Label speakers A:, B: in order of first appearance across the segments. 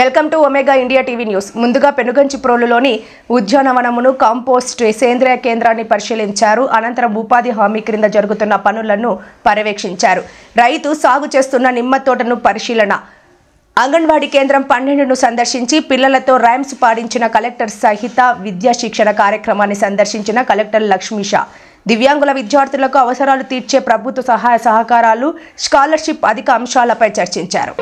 A: Welcome to omega India TV news. ముందుగా పెనుగంచిప్రోలులోని ఉద్యానవనమును compost సేంద్రియ కేంద్రాన్ని పరిశీలించారు. అనంతరం ఉపాధి హామీ క్రింద జరుగుతున్న పనులను పర్యవేక్షించారు. రైతు సాగు చేస్తున్న నిమ్మ తోటను పరిశీలన. అంగన్వాడీ కేంద్రం 12ను సందర్శించి పిల్లలతో రైమ్స్ పాడించిన కలెక్టర్ సహిత విద్యా శిక్షణ కార్యక్రమాన్ని సందర్శించిన కలెక్టర్ లక్ష్మీషా. దివ్యాంగుల విద్యార్థులకు అవసరాలు తీర్చే ప్రభుత్వ సహాయ సహకారాలు, స్కాలర్షిప్ అధిక అంశాలపై చర్చించారు.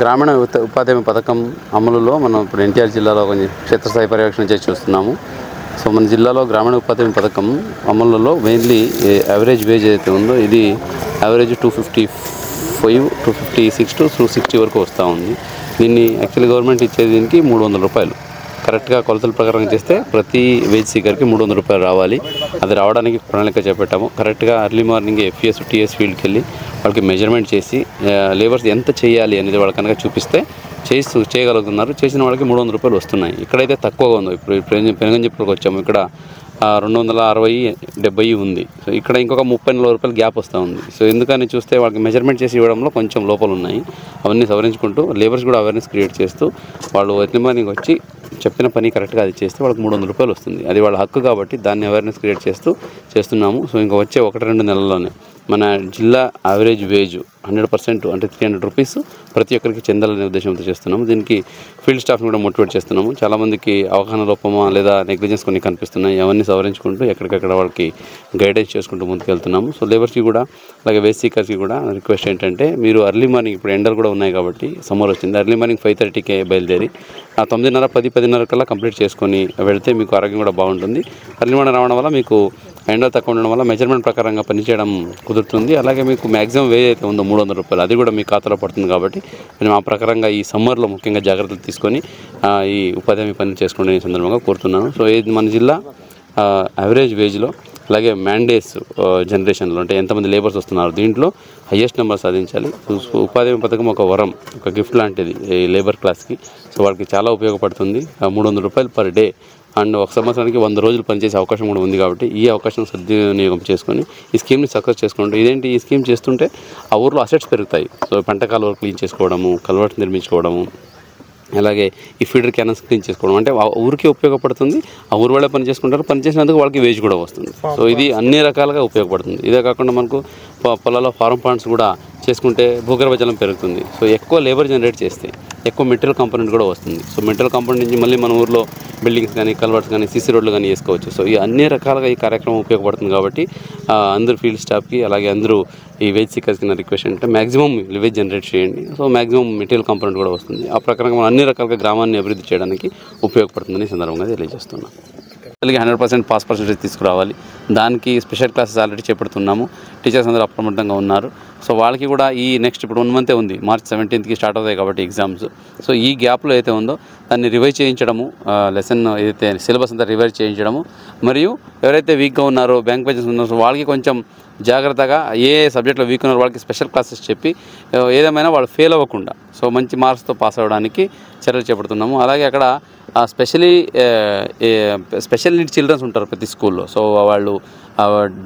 B: గ్రామీణ ఉపాధి పథకం అమలులో మనం ఇప్పుడు ఎన్టీఆర్ జిల్లాలో కొంచెం క్షేత్రస్థాయి పర్యవేక్షణ చేసి చూస్తున్నాము. సో మన జిల్లాలో గ్రామీణ ఉపాధి పథకం అమలులో మెయిన్లీ యావరేజ్ వేజ్ ఏదైతే ఉందో ఇది యావరేజ్ 255, 256 to 260 వరకు వస్తూ ఉంది. దీన్ని యాక్చువల్లీ గవర్నమెంట్ ఇచ్చేది దీనికి 300 రూపాయలు. కరెక్ట్గా కొలతల ప్రకారం చేస్తే ప్రతి వేజ్ సీకర్కి 300 రూపాయలు రావాలి. అది రావడానికి ప్రణాళిక చేపట్టాము. కరెక్ట్గా ఎర్లీ మార్నింగ్ ఎఫ్ఈఎస్, టీఎస్ ఫీల్డ్కి వెళ్ళి వాళ్ళకి మెజర్మెంట్ చేసి లేబర్స్ ఎంత చేయాలి అనేది వాళ్ళ కనుక చూపిస్తే చేయగలుగుతున్నారు. చేసిన వాళ్ళకి 300 రూపాయలు వస్తున్నాయి. ఇక్కడైతే తక్కువగా ఉంది. ఇప్పుడు పెనుగంచిప్రోలుకి వచ్చాము. ఇక్కడ 260, 70 ఉంది. సో ఇక్కడ ఇంకొక 30-40 రూపాయలు గ్యాప్ వస్తూ ఉంది. సో ఎందుకని చూస్తే వాళ్ళకి మెజర్మెంట్ చేసి ఇవ్వడంలో కొంచెం లోపాలు ఉన్నాయి. అవన్నీ సవరించుకుంటూ లేబర్స్ కూడా అవేర్నెస్ క్రియేట్ చేస్తూ వాళ్ళు ఎర్లీ మార్నింగ్ వచ్చి చెప్పిన పని కరెక్ట్గా అది చేస్తే వాళ్ళకి 300 రూపాయలు వస్తుంది. అది వాళ్ళ హక్కు కాబట్టి దాన్ని అవేర్నెస్ క్రియేట్ చేస్తున్నాము. సో ఇంకా వచ్చే 1-2 నెలల్లోనే మన జిల్లా యావరేజ్ వేజ్ 100% అంటే 300 రూపీస్ ప్రతి ఒక్కరికి చెందాలనే ఉద్దేశంతో చేస్తున్నాము. దీనికి ఫీల్డ్ స్టాఫ్ని కూడా మోటివేట్ చేస్తున్నాము. చాలామందికి అవగాహన లోపమా లేదా నెగ్లిజెన్స్ కొన్ని కనిపిస్తున్నాయి. అవన్నీ సవరించుకుంటూ ఎక్కడికక్కడ వాళ్ళకి గైడెన్స్ చేసుకుంటూ ముందుకెళ్తున్నాము. సో లేబర్స్కి కూడా అలాగే వేస్ట్ సీకర్స్కి కూడా రిక్వెస్ట్ ఏంటంటే మీరు ఎర్లీ మార్నింగ్, ఇప్పుడు ఎండలు కూడా ఉన్నాయి కాబట్టి సమ్మర్ వచ్చింది, ఎర్లీ మార్నింగ్ 5:30కే బయలుదేరి 9:30, 10 కల్లా కంప్లీట్ చేసుకొని వెళితే మీకు ఆరోగ్యం కూడా బాగుంటుంది. ఎర్లీ మార్నింగ్ రావడం వల్ల మీకు ఎండ తక్కువ ఉండడం వల్ల మెజర్మెంట్ ప్రకారంగా పనిచేయడం కుదురుతుంది. అలాగే మీకు మ్యాక్సిమం వే అయితే ఉందో 300 రూపాయలు అది కూడా మీ ఖాతాలో పడుతుంది. కాబట్టి మేము ఆ ప్రకారంగా ఈ సమ్మర్లో ముఖ్యంగా జాగ్రత్తలు తీసుకొని ఈ ఉపాధి హామీ పని చేసుకునే సందర్భంగా కోరుతున్నాను. సో ఇది మన జిల్లా యావరేజ్ వేజ్లో అలాగే మ్యాండేస్ జనరేషన్లో అంటే ఎంతమంది లేబర్స్ వస్తున్నారు దీంట్లో హయ్యెస్ట్ నెంబర్ సాధించాలి. ఉపాధి హామీ పథకం ఒక వరం, ఒక గిఫ్ట్ లాంటిది ఈ లేబర్ క్లాస్కి. సో వాళ్ళకి చాలా ఉపయోగపడుతుంది. 300 రూపాయలు పర్ డే అండ్ ఒక సంవత్సరానికి 100 రోజులు పనిచేసే అవకాశం కూడా ఉంది. కాబట్టి ఈ అవకాశం సద్వినియోగం చేసుకొని ఈ స్కీమ్ని సక్సెస్ చేసుకుంటూ ఇదేంటి ఈ స్కీమ్ చేస్తుంటే ఆ ఊర్లో అసెట్స్ పెరుగుతాయి. సో పంట కాలువలు క్లీన్ చేసుకోవడము, కల్వర్ట్స్ నిర్మించుకోవడము, అలాగే ఈ ఫీడర్ క్యానల్స్ క్లీన్ చేసుకోవడం అంటే ఆ ఊరికి ఉపయోగపడుతుంది. ఆ ఊరు వాళ్ళే పని చేసుకుంటారు, పని చేసినందుకు వాళ్ళకి వేజ్ కూడా వస్తుంది. సో ఇది అన్ని రకాలుగా ఉపయోగపడుతుంది. ఇదే కాకుండా మనకు పొలాల్లో ఫార్మ్ ప్లాంట్స్ కూడా చేసుకుంటే భూగర్భ జలం పెరుగుతుంది. సో ఎక్కువ లేబర్ జనరేట్ చేస్తే ఎక్కువ మెటీరియల్ కాంపోనెంట్ కూడా వస్తుంది. సో మెటీరియల్ కాంపోనెంట్ నుంచి మళ్ళీ మన ఊర్లో బిల్డింగ్స్ కానీ, కల్వర్ట్స్ కానీ, సీసీ రోడ్లు కానీ వేసుకోవచ్చు. సో ఈ అన్ని రకాలుగా ఈ కార్యక్రమం ఉపయోగపడుతుంది. కాబట్టి అందరూ ఫీల్డ్ స్టాఫ్కి అలాగే అందరూ ఈ వేజ్ సీకర్స్కి నా రిక్వెస్ట్ అంటే మ్యాక్సిమం వేజ్ జనరేట్ చేయండి. సో మ్యాక్సిమం మెటీరియల్ కాంపోనెంట్ కూడా వస్తుంది. ఆ ప్రకారంగా మనం అన్ని రకాలుగా గ్రామాన్ని అభివృద్ధి చేయడానికి ఉపయోగపడుతుందని సందర్భంగా తెలియజేస్తున్నాం. 100% పాస్ పర్సెంటేజ్ తీసుకురావాలి. దానికి స్పెషల్ క్లాసెస్ ఆల్రెడీ చేపడుతున్నాము. టీచర్స్ అందరూ అప్రమత్తంగా ఉన్నారు. సో వాళ్ళకి కూడా ఈ నెక్స్ట్ ఇప్పుడు 1 మంతే ఉంది, March 17కి స్టార్ట్ అవుతాయి కాబట్టి ఎగ్జామ్స్. సో ఈ గ్యాప్లో అయితే ఉందో దాన్ని రివైజ్ చేయించడము, లెసన్ ఏదైతే సిలబస్ అంతా రివైజ్ చేయించడము, మరియు ఎవరైతే వీక్గా ఉన్నారో బ్యాంక్ పేజెస్ ఉన్నారో వాళ్ళకి కొంచెం జాగ్రత్తగా ఏ సబ్జెక్ట్లో వీక్ ఉన్నారో వాళ్ళకి స్పెషల్ క్లాసెస్ చెప్పి ఏదేమైనా వాళ్ళు ఫెయిల్ అవ్వకుండా సో మంచి మార్క్స్తో పాస్ అవ్వడానికి చర్యలు చేపడుతున్నాము. అలాగే అక్కడ స్పెషల్ నీడ్ చిల్డ్రన్స్ ఉంటారు ప్రతి స్కూల్లో. సో వాళ్ళు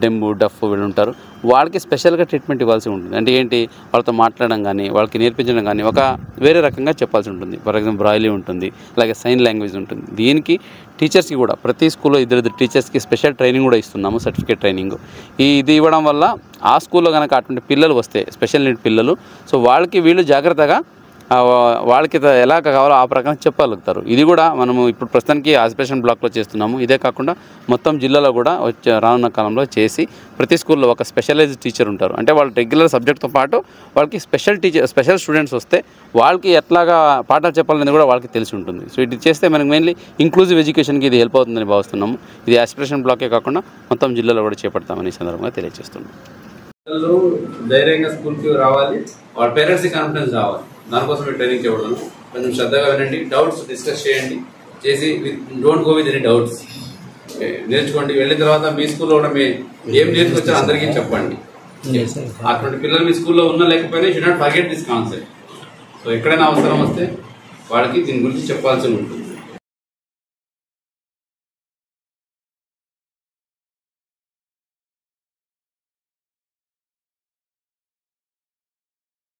B: డెంబు, డఫ్ వీళ్ళు ఉంటారు. వాళ్ళకి స్పెషల్గా ట్రీట్మెంట్ ఇవ్వాల్సి ఉంటుంది. అంటే ఏంటి, వాళ్ళతో మాట్లాడడం కానీ వాళ్ళకి నేర్పించడం కానీ ఒక వేరే రకంగా చెప్పాల్సి ఉంటుంది. ఫర్ ఎగ్జాంపుల్ బ్రాయిలీ ఉంటుంది, అలాగే సైన్ లాంగ్వేజ్ ఉంటుంది. దీనికి టీచర్స్కి కూడా ప్రతి స్కూల్లో 2 టీచర్స్కి స్పెషల్ ట్రైనింగ్ కూడా ఇస్తున్నాము, సర్టిఫికేట్ ట్రైనింగ్. ఇది ఇవ్వడం వల్ల ఆ స్కూల్లో కనుక అటువంటి పిల్లలు వస్తే స్పెషల్ నీడ్ పిల్లలు, సో వాళ్ళకి వీళ్ళు జాగ్రత్తగా వాళ్ళకి ఎలా కావాలో ఆ ప్రకారం చెప్పగలుగుతారు. ఇది కూడా మనము ఇప్పుడు ప్రస్తుతానికి ఆస్పిరేషన్ బ్లాక్లో చేస్తున్నాము. ఇదే కాకుండా మొత్తం జిల్లాలో కూడా రానున్న కాలంలో చేసి ప్రతి స్కూల్లో ఒక స్పెషలైజ్డ్ టీచర్ ఉంటారు. అంటే వాళ్ళ రెగ్యులర్ సబ్జెక్ట్తో పాటు వాళ్ళకి స్పెషల్ స్టూడెంట్స్ వస్తే వాళ్ళకి ఎట్లాగా పాఠాలు చెప్పాలనేది కూడా వాళ్ళకి తెలిసి ఉంటుంది. సో ఇది చేస్తే మనకి మెయిన్లీ ఇంక్లూజివ్ ఎడ్యుకేషన్కి ఇది హెల్ప్ అవుతుందని భావిస్తున్నాము. ఇది ఆస్పిరేషన్ బ్లాకే కాకుండా మొత్తం జిల్లాలో కూడా చేపడతామని ఈ సందర్భంగా తెలియజేస్తున్నాం.
C: పిల్లలు ధైర్యంగా స్కూల్కి రావాలి, వాళ్ళ పేరెంట్స్కి కాన్ఫిడెన్స్ రావాలి. దానికోసం ట్రైనింగ్ చేయబడతాను. కొంచెం శ్రద్ధగా వినండి, డౌట్స్ డిస్కస్ చేయండి, చేసి don't go with any doubts. నేర్చుకోండి. వెళ్ళిన తర్వాత మీ స్కూల్లో కూడా మీ ఏం నేర్చుకొచ్చారో అందరికీ చెప్పండి. అటువంటి పిల్లలు మీ స్కూల్లో ఉన్నా లేకపోయినా you should not forget this concept. So ఎక్కడైనా అవసరం వస్తే వాళ్ళకి దీని గురించి చెప్పాల్సి ఉంటుంది.